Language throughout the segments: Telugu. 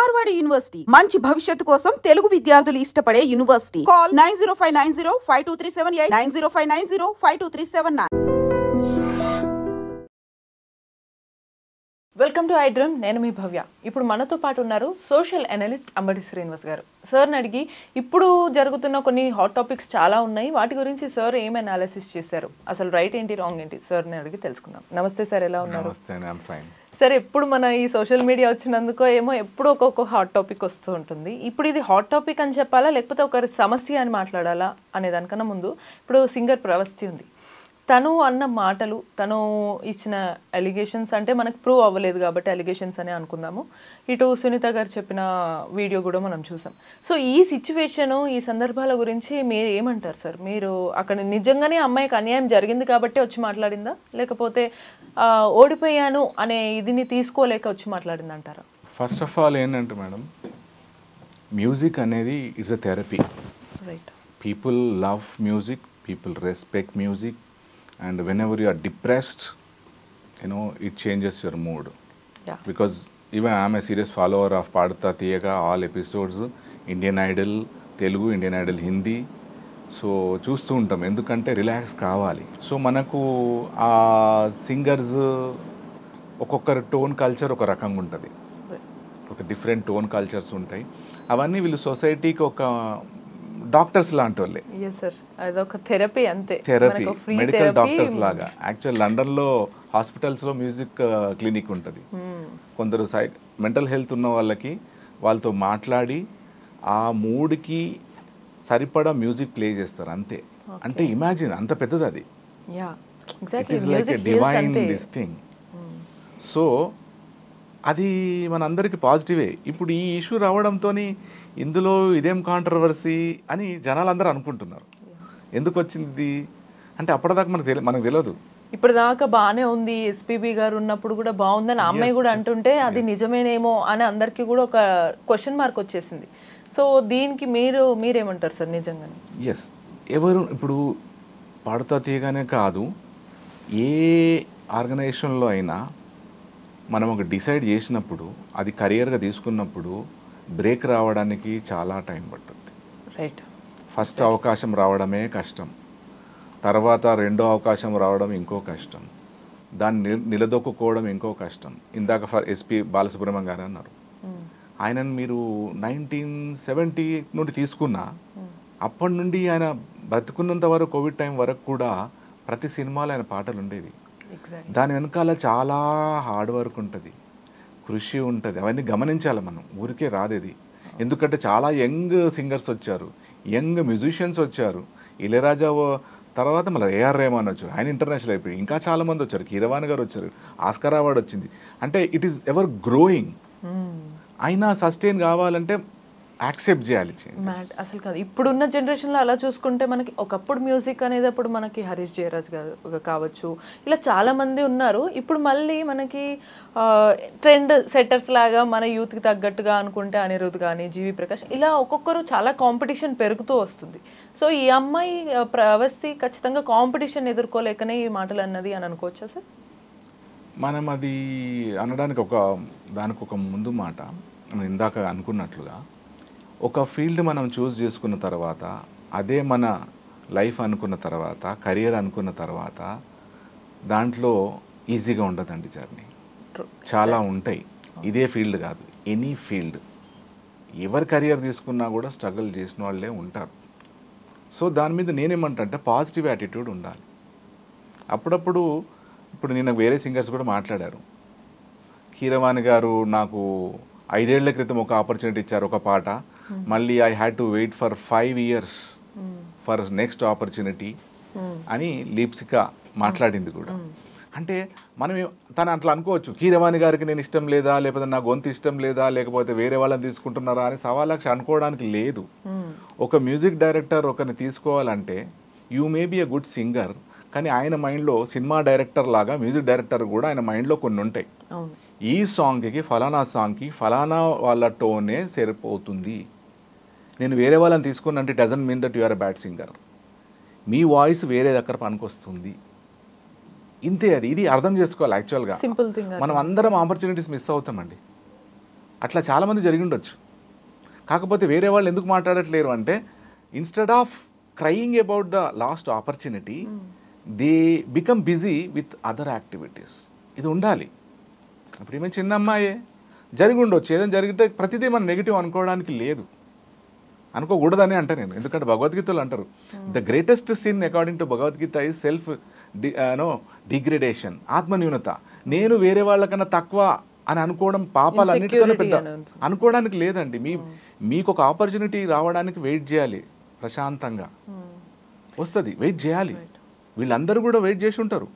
మార్వాడి యూనివర్సిటీ మంచి భవిష్యత్తు కోసం తెలుగు విద్యార్థులు ఇష్టపడే university. Call 9059052378 9059052379. Welcome to iDream. నేను మీ భవ్య. ఇప్పుడు మనతో పాటు ఉన్నారు సోషల్ అనలిస్ట్ అంబటి శ్రీనివాస్ గారు. సార్ని అడిగి ఇప్పుడు జరుగుతున్న కొన్ని హాట్ టాపిక్స్ చాలా ఉన్నాయి, వాటి గురించి సార్ ఏం అనాలిసిస్ చేశారు, అసలు రైట్ ఏంటి రాంగ్ ఏంటి సార్ని అడిగి తెలుసుకుందాం. నమస్తే సార్, ఎలా ఉన్నారు? సార్, ఎప్పుడు మన ఈ సోషల్ మీడియా వచ్చినందుకో ఏమో ఎప్పుడు ఒక్కొక్క హాట్ టాపిక్ వస్తూ ఉంటుంది. ఇప్పుడు ఇది హాట్ టాపిక్ అని చెప్పాలా, లేకపోతే ఒకరి సమస్య అని మాట్లాడాలా అనే దానికన్నా ముందు ఇప్పుడు సింగర్ ప్రవస్తి ఉంది. తను అన్న మాటలు, తను ఇచ్చిన అలిగేషన్స్, అంటే మనకు ప్రూవ్ అవ్వలేదు కాబట్టి అలిగేషన్స్ అనే అనుకుందాము. ఇటు సునీత గారు చెప్పిన వీడియో కూడా మనం చూసాం. సో ఈ సిచ్యువేషను, ఈ సందర్భాల గురించి మీరు ఏమంటారు సార్? మీరు అక్కడ నిజంగానే అమ్మాయికి అన్యాయం జరిగింది కాబట్టి వచ్చి మాట్లాడిందా, లేకపోతే ఓడిపోయాను అనే ఇదిని తీసుకోలేక వచ్చి మాట్లాడింది అంటారా? ఫస్ట్ ఆఫ్ ఆల్ ఏంటంటే మేడం, మ్యూజిక్ అనేది it's a therapy. Right. People love music, people respect music. And whenever you are depressed, you know, it changes your mood. Yeah. Because even I am a serious follower of Paduta Thiyaga, all episodes, Indian Idol, Telugu, Indian Idol, Hindi. So చూస్తూ ఉంటాం, ఎందుకంటే రిలాక్స్ కావాలి. సో మనకు ఆ సింగర్స్ ఒక్కొక్కరి టోన్ కల్చర్ ఒక రకంగా ఉంటుంది, ఒక డిఫరెంట్ టోన్ కల్చర్స్ ఉంటాయి. అవన్నీ వీళ్ళు సొసైటీకి ఒక డాక్టర్స్ లాంటి వాళ్ళే. థెరపీ, అంతే, థెరపీ, మెడికల్ డాక్టర్స్ లాగా. యాక్చువల్ లండన్లో హాస్పిటల్స్లో మ్యూజిక్ క్లినిక్ ఉంటుంది. కొందరు మెంటల్ హెల్త్ ఉన్న వాళ్ళకి వాళ్ళతో మాట్లాడి ఆ మూడ్కి సరిపడా మ్యూజిక్ ప్లే చేస్తారు, అంతే. అంటే ఇమాజిన్, అంత పెద్దది అది. It is like a divine this thing. So అది మనందరికీ పాజిటివే. ఇప్పుడు ఈ ఇష్యూ రావడంతో ఇందులో ఇదేం కాంట్రవర్సీ అని జనాలు అందరూ అనుకుంటున్నారు. ఎందుకు వచ్చింది అంటే అప్పటిదాకా మనకు తెలియదు. ఇప్పుడు దాకా బాగానే ఉంది, ఎస్పీబీ గారు ఉన్నప్పుడు కూడా బాగుందని అమ్మాయి కూడా అంటుంటే అది నిజమేనేమో అని అందరికీ కూడా ఒక క్వశ్చన్ మార్క్ వచ్చేసింది. సో దీనికి మీరేమంటారు సార్? నిజంగానే ఎస్, ఎవరు ఇప్పుడు పాడుతా తీయగానే కాదు, ఏ ఆర్గనైజేషన్లో అయినా మనం ఒక డిసైడ్ చేసినప్పుడు, అది కెరియర్గా తీసుకున్నప్పుడు బ్రేక్ రావడానికి చాలా టైం పట్టుద్ది. రైట్. ఫస్ట్ అవకాశం రావడమే కష్టం, తర్వాత రెండో అవకాశం రావడం ఇంకో కష్టం, దాన్ని నిలదొక్కుకోవడం ఇంకో కష్టం. ఇందాక ఎస్పీ బాలసుబ్రహ్మణ్యం గారు అన్నారు, ఆయనను మీరు 1970 నుండి తీసుకున్నా, అప్పటి నుండి ఆయన బతుకున్నంత వరకు, కోవిడ్ టైం వరకు కూడా ప్రతి సినిమాలో ఆయన పాటలు ఉండేవి. దాని వెనకాల చాలా హార్డ్ వర్క్ ఉంటుంది, కృషి ఉంటుంది. అవన్నీ గమనించాలి మనం, ఊరికే రాదేది. ఎందుకంటే చాలా యంగ్ సింగర్స్ వచ్చారు, యంగ్ మ్యూజిషియన్స్ వచ్చారు. ఇళయరాజా తర్వాత మళ్ళీ ఏఆర్ రెహమాన్ వచ్చారు, ఆయన ఇంటర్నేషనల్ అయిపోయి. ఇంకా చాలామంది వచ్చారు, కీరవాణి గారు వచ్చారు, ఆస్కార్ అవార్డు వచ్చింది. అంటే ఇట్ ఈస్ ఎవర్ గ్రోయింగ్. అయినా సస్టైన్ కావాలంటే యాక్సెప్ట్ చేయాలి. అసలు కాదు, ఇప్పుడున్న జనరేషన్లో అలా చూసుకుంటే మనకి ఒకప్పుడు మ్యూజిక్ అనేది అప్పుడు మనకి హరీష్ జయరాజ్ కావచ్చు, ఇలా చాలామంది ఉన్నారు. ఇప్పుడు మళ్ళీ మనకి ట్రెండ్ సెట్టర్స్ లాగా మన యూత్కి తగ్గట్టుగా అనుకుంటే అనిరుద్ కానీ, జీవి ప్రకాష్, ఇలా ఒక్కొక్కరు చాలా కాంపిటీషన్ పెరుగుతూ వస్తుంది. సో ఈ అమ్మాయి ప్రవస్తి ఖచ్చితంగా కాంపిటీషన్ ఎదుర్కోలేకనే ఈ మాటలు అన్నది అని అనుకోవచ్చా సార్? మనం అది అనడానికి దానికి ఒక ముందు మాట, మనం ఇందాక అనుకున్నట్లుగా ఒక ఫీల్డ్ మనం చూస్ చేసుకున్న తర్వాత, అదే మన లైఫ్ అనుకున్న తర్వాత, కెరియర్ అనుకున్న తర్వాత, దాంట్లో ఈజీగా ఉండదండి జర్నీ. చాలా ఉంటాయి. ఇదే ఫీల్డ్ కాదు, ఎనీ ఫీల్డ్, ఎవరి కెరియర్ తీసుకున్నా కూడా స్ట్రగుల్ చేసిన వాళ్ళే ఉంటారు. సో దాని మీద నేనేమంటా అంటే పాజిటివ్ యాటిట్యూడ్ ఉండాలి. అప్పుడప్పుడు ఇప్పుడు నేను వేరే సింగర్స్ కూడా మాట్లాడారు. కీరవాణి గారు నాకు 5 ఏళ్ల క్రితం ఒక ఆపర్చునిటీ ఇచ్చారు, ఒక పాట. మళ్ళీ I had to wait for 5 years for next opportunity అని లీప్సికా మాట్లాడింది కూడా. అంటే మనం తను అట్లా అనుకోవచ్చు, కీరవాణి గారికి నేను ఇష్టం లేదా, లేకపోతే నా గొంతు ఇష్టం లేదా, లేకపోతే వేరే వాళ్ళని తీసుకుంటున్నారా అని సవాలక్ష అనుకోవడానికి లేదు. ఒక మ్యూజిక్ డైరెక్టర్ ఒకరిని తీసుకోవాలంటే, you may be a good singer, కానీ ఆయన మైండ్లో సినిమా డైరెక్టర్ లాగా మ్యూజిక్ డైరెక్టర్ కూడా ఆయన మైండ్లో కొన్ని ఉంటాయి. ఈ సాంగ్కి ఫలానా సాంగ్కి ఫలానా వాళ్ళ టోనే సరిపోతుంది. నేను వేరే వాళ్ళని తీసుకున్నంటే doesn't mean that you are a bad singer. మీ వాయిస్ వేరే దగ్గర పనికొస్తుంది, ఇంతే. ఇది అర్థం చేసుకోవాలి. యాక్చువల్గా మనం అందరం ఆపర్చునిటీస్ మిస్ అవుతామండి. అట్లా చాలామంది జరిగి ఉండొచ్చు. కాకపోతే వేరే వాళ్ళు ఎందుకు మాట్లాడట్లేరు అంటే instead of crying about the last opportunity they become busy with other activities. ఇది ఉండాలి. ఇప్పుడు ఏమైనా చిన్న అమ్మాయే జరిగి ఉండొచ్చు, ఏదైనా జరిగితే ప్రతిదీ మనం నెగిటివ్ అనుకోవడానికి లేదు, అనుకోకూడదని అంటే నేను. ఎందుకంటే భగవద్గీతలో అంటారు the greatest sin according to Bhagavad Gita is self degradation, ఆత్మన్యూనత. నేను వేరే వాళ్ళకన్నా తక్కువ అని అనుకోవడం పాపాలు అన్నిటికన్నా పెద్ద అనుకోవడానికి లేదండి. మీకు ఒక ఆపర్చునిటీ రావడానికి వెయిట్ చేయాలి, ప్రశాంతంగా వస్తుంది, వెయిట్ చేయాలి. వీళ్ళందరూ కూడా వెయిట్ చేసి ఉంటారు.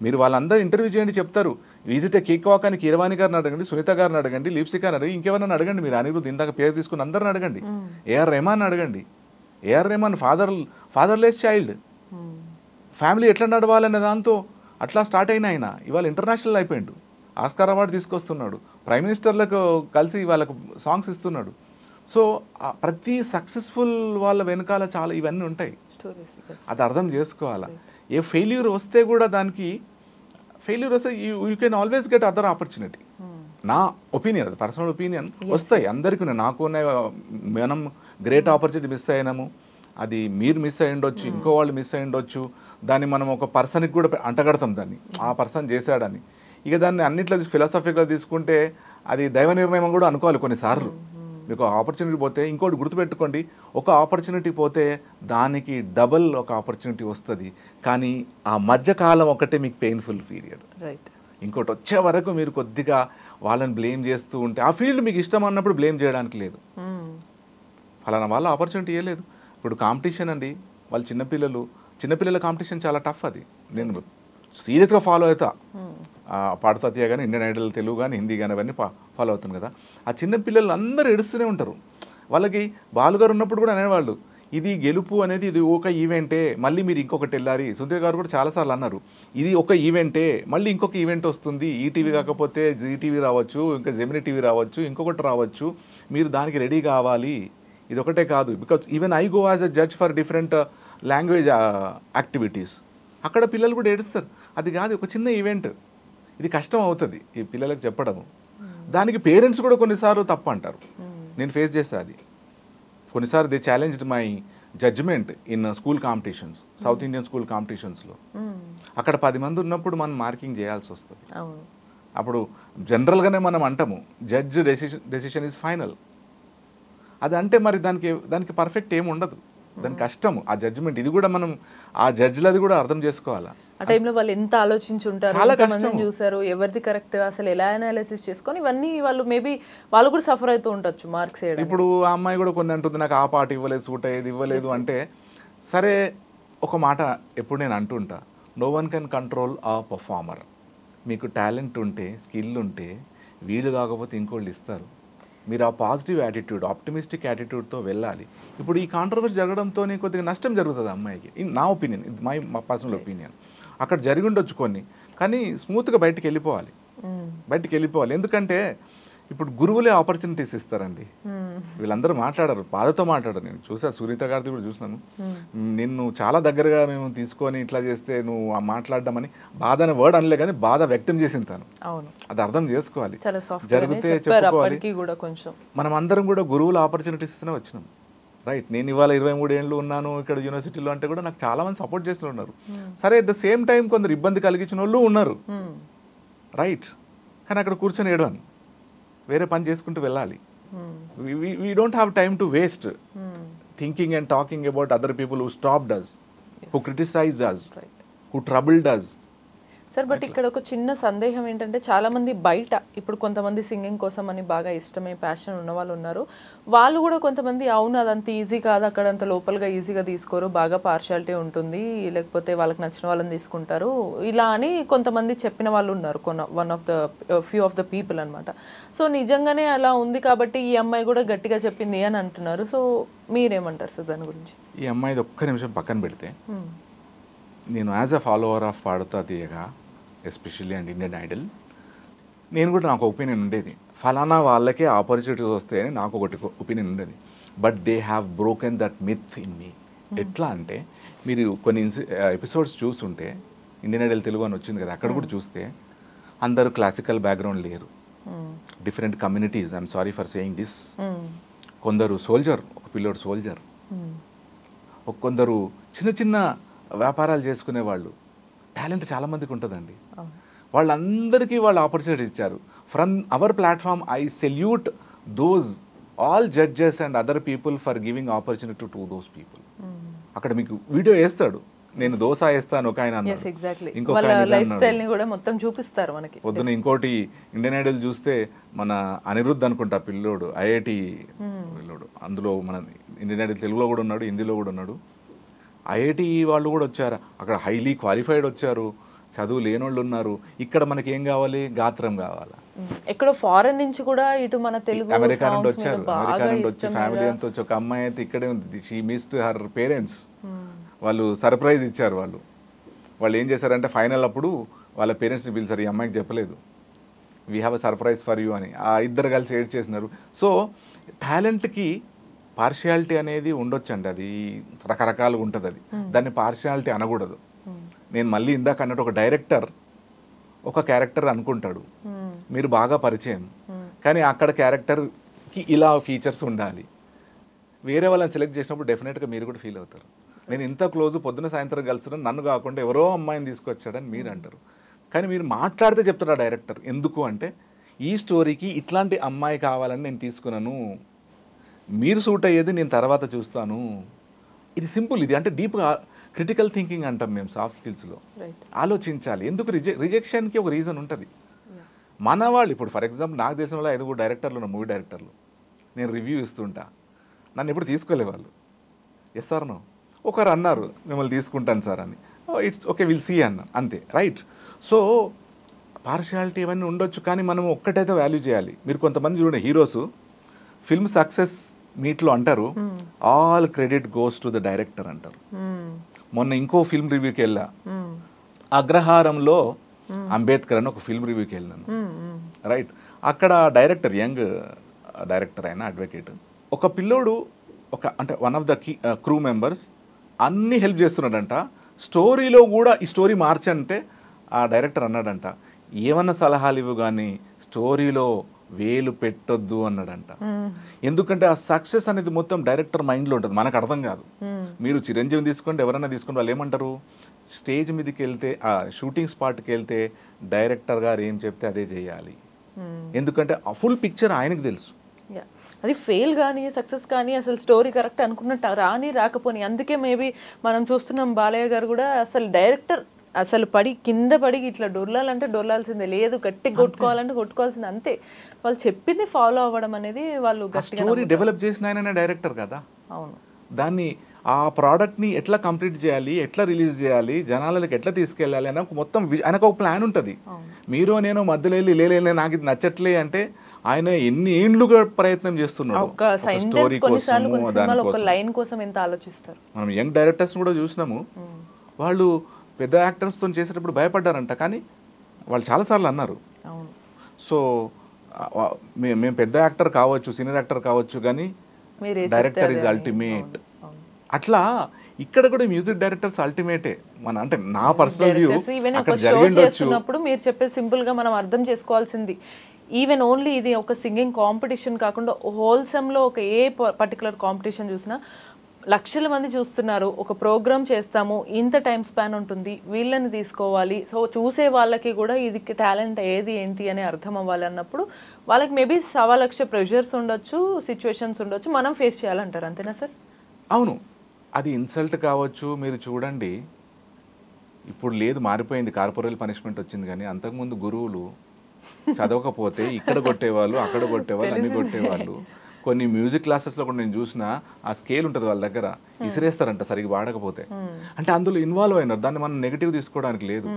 మీరు వాళ్ళందరూ ఇంటర్వ్యూ చేయండి, చెప్తారు. విజిట్ కేక్ వాక్ అని కీరవాణి గారిని అడగండి, సునీత గారిని అడగండి, లిప్సిక్ గారిని అడగండి, ఇంకెవరైనా అడగండి. మీరు అనిరుద్ధ్ ఇందాక పేరు తీసుకుని అందరిని అడగండి. ఏఆర్ రెహమాన్ అడగండి. AR Rahman fatherless child, family ఎట్లా నడవాలనే దాంతో అట్లా స్టార్ట్ అయిన ఆయన ఇవాళ ఇంటర్నేషనల్ అయిపోయిండు. ఆస్కార్ అవార్డు తీసుకొస్తున్నాడు, ప్రైమ్ మినిస్టర్లకు కలిసి వాళ్ళకు సాంగ్స్ ఇస్తున్నాడు. సో ప్రతి సక్సెస్ఫుల్ వాళ్ళ వెనకాల చాలా ఇవన్నీ ఉంటాయి, అది అర్థం చేసుకోవాలా. ఏ ఫెయిల్యూర్ వస్తే కూడా దానికి ఫెయిల్యూర్ వస్తే you can always get other opportunity. నా ఒపీనియన్, అది పర్సనల్ ఒపీనియన్. వస్తాయి అందరికీ. నాకు మనం గ్రేట్ ఆపర్చునిటీ మిస్ అయినాము, అది మీరు మిస్ అయ్యి ఉండొచ్చు, ఇంకో వాళ్ళు మిస్ అయ్యి ఉండొచ్చు. దాన్ని మనం ఒక పర్సన్కి కూడా అంటగడతాం దాన్ని, ఆ పర్సన్ చేశాడని. ఇక దాన్ని అన్నిట్లో ఫిలాసఫికల్గా తీసుకుంటే అది దైవ నిర్ణయం కూడా అనుకోవాలి కొన్నిసార్లు. మీకు ఆపర్చునిటీ పోతే ఇంకోటి గుర్తుపెట్టుకోండి, ఒక ఆపర్చునిటీ పోతే దానికి డబల్ ఒక ఆపర్చునిటీ వస్తుంది. కానీ ఆ మధ్యకాలం ఒకటే మీకు పెయిన్ఫుల్ పీరియడ్. ఇంకోటి వచ్చే వరకు మీరు కొద్దిగా వాళ్ళని బ్లేమ్ చేస్తూ ఉంటే, ఆ ఫీల్డ్ మీకు ఇష్టం అన్నప్పుడు బ్లేమ్ చేయడానికి లేదు. ఫలానా వాళ్ళ ఆపర్చునిటీ ఇవ్వలేదు. ఇప్పుడు కాంపిటీషన్ అండి, వాళ్ళు చిన్నపిల్లల కాంపిటీషన్ చాలా టఫ్. అది నేను సీరియస్గా ఫాలో అవుతా. పాడుతా తీయ కానీ, ఇండియన్ ఐడల్ తెలుగు కానీ, హిందీ కానీ అవన్నీ ఫాలో అవుతాను కదా. ఆ చిన్నపిల్లలు అందరూ ఏడుస్తూనే ఉంటారు. వాళ్ళకి బాలుగారు ఉన్నప్పుడు కూడా అనేవాళ్ళు, ఇది గెలుపు అనేది ఇది ఒక ఈవెంటే, మళ్ళీ మీరు ఇంకొకటి వెళ్ళాలి. సుధీర్ గారు కూడా చాలాసార్లు అన్నారు, ఇది ఒక ఈవెంటే, మళ్ళీ ఇంకొక ఈవెంట్ వస్తుంది. ఈటీవీ కాకపోతే జీటీవీ రావచ్చు, ఇంకా జెమినీ టీవీ రావచ్చు, ఇంకొకటి రావచ్చు, మీరు దానికి రెడీ కావాలి. ఇది ఒకటే కాదు, because even I go as a judge for different language activities. అక్కడ పిల్లలు కూడా ఏడుస్తారు. అది కాదు, ఒక చిన్న ఈవెంట్, ఇది కష్టం అవుతుంది ఈ పిల్లలకు చెప్పడము. దానికి పేరెంట్స్ కూడా కొన్నిసార్లు తప్పు అంటారు. నేను ఫేస్ చేస్తా అది. కొన్నిసార్లు they challenged my judgement in school competitions, south Indian school కాంపిటీషన్స్లో. అక్కడ 10 మంది ఉన్నప్పుడు మనం మార్కింగ్ చేయాల్సి వస్తుంది. అప్పుడు జనరల్గానే మనం అంటాము జడ్జ్ డెసిషన్ ఈజ్ ఫైనల్. అది అంటే మరి దానికి పర్ఫెక్ట్ ఏమి ఉండదు, దాని కష్టము ఆ జడ్జిమెంట్. ఇది కూడా మనం ఆ జడ్జిలది కూడా అర్థం చేసుకోవాలా. ఆ టైంలో వాళ్ళు ఎంత ఆలోచించుంటారు, ఎంతమందిని చూసారు, ఎవరిది కరెక్ట్, అసలు ఎలా అనాలిసిస్ చేసుకొని ఇవన్నీ వాళ్ళు మేబీ వాళ్ళు కూడా సఫర్ అవుతూ ఉండొచ్చు మార్క్స్ వేయడం. ఇప్పుడు ఆ అమ్మాయి కూడా కొన్ని అంటుంది, నాకు ఆ పాట ఇవ్వలేదు, సూట్ అయ్యేది ఇవ్వలేదు అంటే. సరే, ఒక మాట ఎప్పుడు నేను అంటుంటా, నో వన్ కెన్ కంట్రోల్ ఆ పర్ఫార్మర్. మీకు టాలెంట్ ఉంటే, స్కిల్ ఉంటే, వీళ్ళు కాకపోతే ఇంకోళ్ళు ఇస్తారు. మీరు ఆ పాజిటివ్ యాటిట్యూడ్, ఆప్టిమిస్టిక్ యాటిట్యూడ్తో వెళ్ళాలి. ఇప్పుడు ఈ కాంట్రవర్సీ జరగడంతో కొద్దిగా నష్టం జరుగుతుంది అమ్మాయికి, నా ఒపీనియన్, ఇది మై పర్సనల్ ఒపీనియన్. అక్కడ జరిగి ఉండొచ్చు కొన్ని, కానీ స్మూత్గా బయటికి వెళ్ళిపోవాలి. ఎందుకంటే ఇప్పుడు గురువులే ఆపర్చునిటీస్ ఇస్తారండి. వీళ్ళందరూ మాట్లాడారు, బాధతో మాట్లాడారు. నేను చూసా, సునీత గారిది కూడా చూసినాను. నిన్ను చాలా దగ్గరగా మేము తీసుకొని ఇట్లా చేస్తే నువ్వు మాట్లాడడం అని బాధ అనే వర్డ్ అనలే, కానీ బాధ వ్యక్తం చేసిన తను. అది అర్థం చేసుకోవాలి, జరిగితే చెప్పుకోవాలి. మనం అందరం కూడా గురువుల ఆపర్చునిటీస్ ఇస్తూనే వచ్చినాం. రైట్, నేను ఇవాళ 23 ఏళ్ళు ఉన్నాను ఇక్కడ యూనివర్సిటీలో అంటే కూడా నాకు చాలా మంది సపోర్ట్ చేస్తూ ఉన్నారు. సరే, అట్ ద సేమ్ టైం కొందరు ఇబ్బంది కలిగించిన వాళ్ళు ఉన్నారు. రైట్, కానీ అక్కడ కూర్చొని ఏడవను, వేరే పని చేసుకుంటూ వెళ్ళాలి. We don't have time to waste thinking and talking about other people who stopped us, who criticised us, who troubled us. Sir, but ఇక్కడ ఒక చిన్న సందేహం ఏంటంటే, చాలా మంది బయట ఇప్పుడు కొంతమంది సింగింగ్ కోసం అని బాగా ఇష్టమే, ప్యాషన్ ఉన్న వాళ్ళు ఉన్నారు. వాళ్ళు కూడా కొంతమంది అవును అదంత ఈజీ కాదు, అక్కడ అంత లోపలగా ఈజీగా తీసుకోరు, బాగా పార్షాలిటీ ఉంటుంది, లేకపోతే వాళ్ళకి నచ్చిన వాళ్ళని తీసుకుంటారు, ఇలా అని కొంతమంది చెప్పిన వాళ్ళు ఉన్నారు. One of the few of the people అనమాట. సో నిజంగానే అలా ఉంది కాబట్టి ఈ అమ్మాయి కూడా గట్టిగా చెప్పింది అని అంటున్నారు. సో మీరేమంటారు సార్ దాని గురించి? ఈ అమ్మాయిది ఒక్క నిమిషం పక్కన పెడితే, నేను యాజ్ అ ఫాలోవర్ ఆఫ్ పాడుతా తీయగా, ఎస్పెషల్లీ అండ్ ఇండియన్ ఐడల్, నేను కూడా నాకు ఒపీనియన్ ఉండేది, ఫలానా వాళ్ళకే ఆపర్చునిటీస్ వస్తాయని నాకు ఒకటి ఒపీనియన్ ఉండేది. But they have broken that myth in me. ఎట్లా అంటే, మీరు కొన్ని ఎపిసోడ్స్ చూస్తుంటే, ఇండియన్ ఐడల్ తెలుగు అని వచ్చింది కదా, అక్కడ కూడా చూస్తే అందరూ క్లాసికల్ బ్యాక్గ్రౌండ్ లేరు, different communities, I'm sorry for saying this. కొందరు సోల్జర్, ఒక పిల్లోడు సోల్జర్, కొందరు చిన్న చిన్న వ్యాపారాలు చేసుకునే వాళ్ళు. టాలెంట్ చాలామందికి ఉంటుందండి. వాళ్ళందరికీ వాళ్ళు ఆపర్చునిటీ ఇచ్చారు. From our platform I salute those all judges and other people for giving opportunity to those people. అక్కడ మీకు వీడియో వేస్తాడు, నేను దోశ వేస్తాను ఒక ఆయన అన్నాడు, ఇంకొక పొద్దున ఇంకోటి ఇండియన్ ఐడల్ చూస్తే మన అనిరుద్ధ్ అనుకుంటా పిల్లోడు, ఐఐటి పిల్లోడు, అందులో మన ఇండియన్ ఐడల్ తెలుగులో కూడా ఉన్నాడు, హిందీలో కూడా ఉన్నాడు. ఐఐటి వాళ్ళు కూడా వచ్చారు, అక్కడ హైలీ క్వాలిఫైడ్ వచ్చారు, చదువు లేనోళ్ళు ఉన్నారు. ఇక్కడ మనకి ఏం కావాలి, గాత్రం కావాలా. ఎక్కడో ఫారెన్ నుంచి కూడా ఇటు మన తెలుగు అమెరికా నుండి వచ్చారు, అమెరికా నుండి వచ్చి ఫ్యామిలీ అంతా వచ్చి, ఒక అమ్మాయి అయితే ఇక్కడే ఉంది, షీ మిస్డ్ హర్ పేరెంట్స్. వాళ్ళు సర్ప్రైజ్ ఇచ్చారు. వాళ్ళు ఏం చేశారంటే ఫైనల్ అప్పుడు వాళ్ళ పేరెంట్స్ని పిలిచారు, ఈ అమ్మాయికి చెప్పలేదు, we have a surprise for you అని. ఆ ఇద్దరు కలిసి ఏడ్ చేసినారు. సో టాలెంట్కి పార్షియాలిటీ అనేది ఉండొచ్చండి, అది రకరకాలుగా ఉంటుంది. అది దాన్ని పార్షియాలిటీ అనకూడదు. నేను మళ్ళీ ఇందాక అన్నట్టు ఒక డైరెక్టర్ ఒక క్యారెక్టర్ అనుకుంటాడు, మీరు బాగా పరిచయం, కానీ అక్కడ క్యారెక్టర్కి ఇలా ఫీచర్స్ ఉండాలి. వేరే వాళ్ళని సెలెక్ట్ చేసినప్పుడు డెఫినెట్గా మీరు కూడా ఫీల్ అవుతారు, నేను ఇంత క్లోజ్, పొద్దున సాయంత్రం కలిసిన నన్ను కాకుండా ఎవరో అమ్మాయిని తీసుకొచ్చాడని మీరు అంటారు. కానీ మీరు మాట్లాడితే చెప్తాడు ఆ డైరెక్టర్, ఎందుకు అంటే ఈ స్టోరీకి ఇట్లాంటి అమ్మాయి కావాలని నేను తీసుకున్నాను, మీరు సూట్ అయ్యేది నేను తర్వాత చూస్తాను. ఇది సింపుల్, ఇది అంటే డీప్గా క్రిటికల్ థింకింగ్ అంటాం మేము సాఫ్ట్ స్కిల్స్లో. ఆలోచించాలి, ఎందుకు రిజెక్షన్కి ఒక రీజన్ ఉంటుంది. మన వాళ్ళు ఇప్పుడు ఫర్ ఎగ్జాంపుల్ నాకు తెలిసిన వాళ్ళు 5 డైరెక్టర్లు ఉన్నారు, మూవీ డైరెక్టర్లు, నేను రివ్యూ ఇస్తుంటా, నన్ను ఎప్పుడు తీసుకోలే వాళ్ళు. ఎస్ సార్ నో, ఒకరు అన్నారు మిమ్మల్ని తీసుకుంటాను సార్ అని, ఇట్స్ ఓకే విల్ సీ అన్న, అంతే, రైట్. సో పార్షియాలిటీ ఇవన్నీ ఉండొచ్చు, కానీ మనం ఒక్కటైతే వాల్యూ చేయాలి. మీరు కొంతమంది చూడండి, హీరోస్ ఫిల్మ్ సక్సెస్ మీట్లో అంటారు all credit goes to the director అంటారు. మొన్న ఇంకో ఫిల్మ్ రివ్యూకి వెళ్ళా, అగ్రహారంలో అంబేద్కర్ అని ఒక ఫిల్మ్ రివ్యూకి వెళ్ళాను, రైట్. అక్కడ డైరెక్టర్, యంగ్ డైరెక్టర్ అయిన అడ్వకేట్, ఒక పిల్లోడు, ఒక అంటే one of the crew members అన్నీ హెల్ప్ చేస్తున్నాడంట. స్టోరీలో కూడా ఈ స్టోరీ మార్చంటే ఆ డైరెక్టర్ అన్నాడంట, ఏమన్నా సలహాలు ఇవ్వు కానీ స్టోరీలో వేలు పెట్టొద్దు అన్నాడంట. ఎందుకంటే ఆ సక్సెస్ అనేది మొత్తం డైరెక్టర్ మైండ్లో ఉంటుంది, మనకు అర్థం కాదు. మీరు చిరంజీవి తీసుకోండి, ఎవరైనా తీసుకోండి, వాళ్ళు ఏమంటారు, స్టేజ్ మీదకి వెళ్తే, ఆ షూటింగ్ స్పాట్కి వెళ్తే డైరెక్టర్ గారు ఏం చెప్తే అదే చేయాలి, ఎందుకంటే ఆ ఫుల్ పిక్చర్ ఆయనకు తెలుసు. అది ఫెయిల్ కానీ సక్సెస్ కానీ అసలు స్టోరీ కరెక్ట్ అనుకున్నట్టు రాకపోని, అందుకే మేబీ మనం చూస్తున్నాం బాలయ్య గారు కూడా అసలు డైరెక్టర్ అసలు కింద పడి ఇట్లా డొర్లాలంటే డొర్లాల్సిందే, లేదు గట్టిగా కొట్టుకోవాలంటే కొట్టుకోవాల్సిందే, అంతే. వాళ్ళు చెప్పింది ఫాలో అవ్వడం అనేది వాళ్ళు స్టోరీ డెవలప్ చేసిన ఆయన డైరెక్టర్ కదా. అవును, దాన్ని ఆ ప్రోడక్ట్ని ఎట్లా కంప్లీట్ చేయాలి, ఎట్లా రిలీజ్ చేయాలి, జనాలకి ఎట్లా తీసుకెళ్ళాలి అని మొత్తం ఆయనకు ఒక ప్లాన్ ఉంటుంది. మీరు నేను మధ్యలో వెళ్ళి లేలే నాకు ఇది నచ్చట్లే అంటే ఆయన ఎన్ని ఏండ్లుగా ప్రయత్నం చేస్తున్నాడు స్టోరీ కోసం. మనం యంగ్ డైరెక్టర్స్ కూడా చూసినాము, వాళ్ళు పెద్ద యాక్టర్స్తో చేసేటప్పుడు భయపడ్డారంట, కానీ వాళ్ళు చాలాసార్లు అన్నారు, సో మేము పెద్ద యాక్టర్ కావచ్చు, సీనియర్ యాక్టర్ కావచ్చు, కానీ డైరెక్టర్ ఈజ్ అల్టిమేట్. అట్లా ఇక్కడ కూడా మ్యూజిక్ డైరెక్టర్స్ అల్టిమేటే. మన అంటే నా పర్సనల్ వ్యూ అక్కడ జరిగిండొచ్చు. మీరు చెప్పేది సింపుల్ గా మనం అర్థం చేసుకోవాల్సింది, ఈవెన్ ఓన్లీ ఇది ఒక సింగింగ్ కాంపిటీషన్ కాకుండా హోల్సమ్లో ఒక ఏ పర్టికులర్ కాంపిటీషన్ చూసినా లక్షల మంది చూస్తున్నారు, ఒక ప్రోగ్రామ్ చేస్తాము, ఇంత టైం స్పాన్ ఉంటుంది, వీళ్ళని తీసుకోవాలి, సో చూసే వాళ్ళకి కూడా ఇది టాలెంట్ ఏది ఏంటి అని అర్థం అవ్వాలి అన్నప్పుడు వాళ్ళకి మేబీ 1,00,000 ప్రెషర్స్ ఉండొచ్చు, సిచ్యువేషన్స్ ఉండొచ్చు, మనం ఫేస్ చేయాలంటారు, అంతేనా సార్? అవును, అది ఇన్సల్ట్ కావచ్చు. మీరు చూడండి, ఇప్పుడు లేదు, మారిపోయింది, కార్పొరేల్ పనిష్మెంట్ వచ్చింది, కానీ అంతకుముందు గురువులు చదవకపోతే ఇక్కడ కొట్టేవాళ్ళు, అక్కడ కొట్టేవాళ్ళు, అన్ని కొట్టేవాళ్ళు. కొన్ని మ్యూజిక్ క్లాసెస్లో కూడా నేను చూసిన ఆ స్కేల్ ఉంటుంది వాళ్ళ దగ్గర, ఇసిరేస్తారంట సరిగ్గా వాడకపోతే. అంటే అందులో ఇన్వాల్వ్ అయినారు, దాన్ని మనం నెగిటివ్ తీసుకోవడానికి లేదు.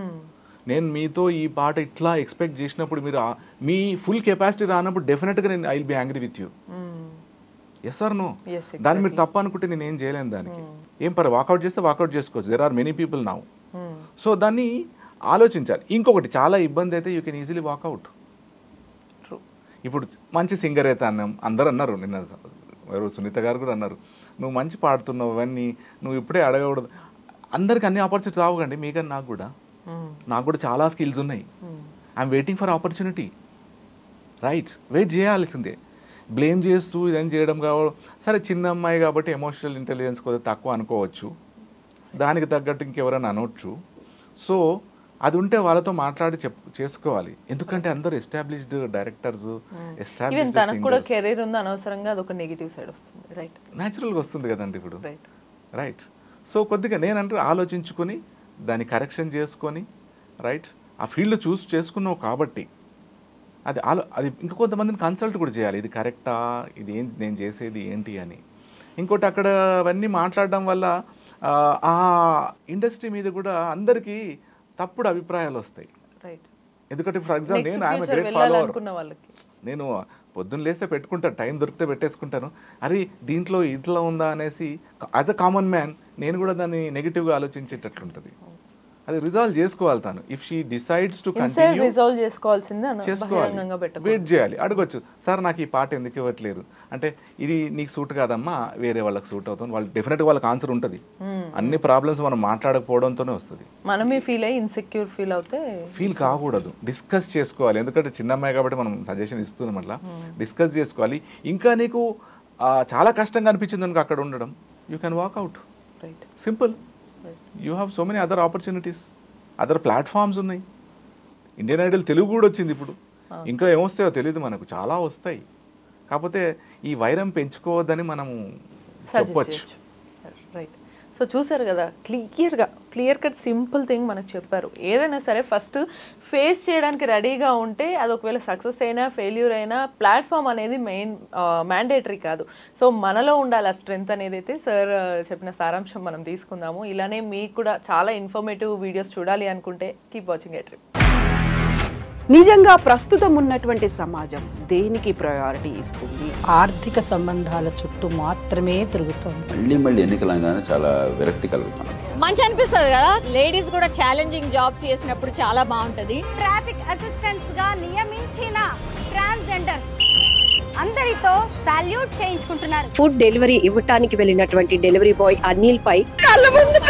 నేను మీతో ఈ పాట ఇట్లా ఎక్స్పెక్ట్ చేసినప్పుడు మీరు మీ ఫుల్ కెపాసిటీ రానప్పుడు డెఫినెట్గా నేను I will be angry with you. Yes or no? దాన్ని మీరు తప్పు అనుకుంటే నేను ఏం చేయలేను, దానికి ఏం వాకౌట్ చేస్తే వాకౌట్ చేసుకోవచ్చు. There are many people now. So దాన్ని ఆలోచించాలి. ఇంకొకటి చాలా ఇబ్బంది అయితే యూ కెన్ ఈజీలీ వాకౌట్. ఇప్పుడు మంచి సింగర్ అయితే అన్నాం, అందరు అన్నారు, నిన్న ఎవరు సునీత గారు కూడా అన్నారు, నువ్వు మంచి పాడుతున్నావు, అవన్నీ నువ్వు ఇప్పుడే అడగకూడదు. అందరికి అన్ని ఆపర్చునిటీ రావుకండి, మీకని నాకు కూడా చాలా స్కిల్స్ ఉన్నాయి. I'm waiting for opportunity, right, wait చేయాల్సిందే. బ్లేమ్ చేస్తూ ఇదేం చేయడం కావడం, సరే చిన్న అమ్మాయి కాబట్టి ఎమోషనల్ ఇంటెలిజెన్స్ కొద్దిగా తక్కువ అనుకోవచ్చు, దానికి తగ్గట్టు ఇంకెవరైనా అనవచ్చు. సో అది ఉంటే వాళ్ళతో మాట్లాడి చేసుకోవాలి. ఎందుకంటే అందరూ ఎస్టాబ్లిష్డ్ డైరెక్టర్స్, ఎస్టాబ్లిష్డ్ తనకు కూడా కెరీర్ ఉంది, అనవసరంగా అదొక నెగిటివ్ సైడ్ వస్తుంది. రైట్, న్యాచురల్గా వస్తుంది కదండి ఇప్పుడు. రైట్, సో కొద్దిగా నేనంటే ఆలోచించుకొని దాన్ని కరెక్షన్ చేసుకొని, రైట్, ఆ ఫీల్డ్ చూస్ చేసుకున్నావు కాబట్టి అది ఇంకా కొంతమందిని కన్సల్ట్ కూడా చేయాలి, ఇది కరెక్టా, ఇది ఏంటి నేను చేసేది ఏంటి అని. ఇంకోటి అక్కడ అవన్నీ మాట్లాడడం వల్ల ఆ ఇండస్ట్రీ మీద కూడా అందరికీ తప్పుడు అభిప్రాయాలు వస్తాయి. ఎందుకంటే ఫర్ ఎగ్జాంపుల్ నేను ఐఎమ్ గ్రేట్ ఫాలోవర్, నేను పొద్దున్న లేస్తే పెట్టుకుంటాను, టైం దొరికితే పెట్టేసుకుంటాను. అరే దీంట్లో ఇట్లా ఉందా అనేసి యాజ్ అ కామన్ మ్యాన్ నేను కూడా దాన్ని నెగిటివ్గా ఆలోచించేటట్లుంటుంది. అది రిజాల్వ్ చేసుకోవాలి తాను. If she decides to continue చేసుకోవాలి, వెయిట్ చేయాలి, అడగొచ్చు, సార్ నాకు ఈ పాట ఎందుకు ఇవ్వట్లేదు అంటే, ఇది నీకు సూట్ కాదమ్మా, వేరే వాళ్ళకి సూట్ అవుతుంది. వాళ్ళు డెఫినెట్గా వాళ్ళకి ఆన్సర్ ఉంటుంది. అన్ని ప్రాబ్లమ్స్ మనం మాట్లాడకపోవడంతోనే వస్తుంది. మనమే ఫీల్ అయ్యి ఇన్సెక్యూర్ ఫీల్ కాకూడదు, డిస్కస్ చేసుకోవాలి. ఎందుకంటే చిన్న అమ్మాయి కాబట్టి మనం సజెషన్ ఇస్తున్నాం, అట్లా డిస్కస్ చేసుకోవాలి. ఇంకా నీకు చాలా కష్టంగా అనిపించింది అనుకో అక్కడ ఉండడం, you can walk out. Simple. You have so many other opportunities, other platforms ఉన్నాయి. ఇండియన్ ఐడల్ తెలుగు కూడా వచ్చింది ఇప్పుడు, ఇంకా ఏమొస్తాయో తెలియదు మనకు, చాలా వస్తాయి. కాకపోతే ఈ వైరం పెంచుకోవద్దని మనము చెప్పొచ్చు. రైట్, సో చూసారు కదా, క్లియర్ కట్ సింపుల్ థింగ్ మనకు చెప్పారు. ఏదైనా సరే ఫస్ట్ ఫేస్ చేయడానికి రెడీగా ఉంటే అది ఒకవేళ సక్సెస్ అయినా ఫెయిల్యూర్ అయినా ప్లాట్ఫామ్ అనేది మ్యాండేటరీ కాదు. సో మనలో ఉండాలి ఆ స్ట్రెంగ్త్ అనేది. అయితే సార్ చెప్పిన సారాంశం మనం తీసుకుందాము. ఇలానే మీకు కూడా చాలా ఇన్ఫర్మేటివ్ వీడియోస్ చూడాలి అనుకుంటే కీప్ వాచింగ్ ఏ ట్రిప్. నిజంగా ప్రస్తుతం ఉన్నటువంటి సమాజం దేనికి ప్రయారిటీ ఇస్తుంది? ఆర్థిక సంబంధాల చుట్టూ మాత్రమే తిరుగుతుంది. మళ్ళీ ఎన్నికలంగానే చాలా విరక్తి కలుగుతున్నాం. మంచి అనిపిస్తుంది కదా, లేడీస్ కూడా ఛాలెంజింగ్ జాబ్స్ చేసినప్పుడు చాలా బాగుంటది. ట్రాఫిక్ అసిస్టెంట్స్ గా నియమించిన ట్రాన్స్జెండర్స్ అందరితో సాల్యూట్ చేయించుకుంటున్నారు. ఫుడ్ డెలివరీ ఇవ్వటానికి వెళ్ళినటువంటి డెలివరీ బాయ్ అనిల్ పై కళ్ళ ముందు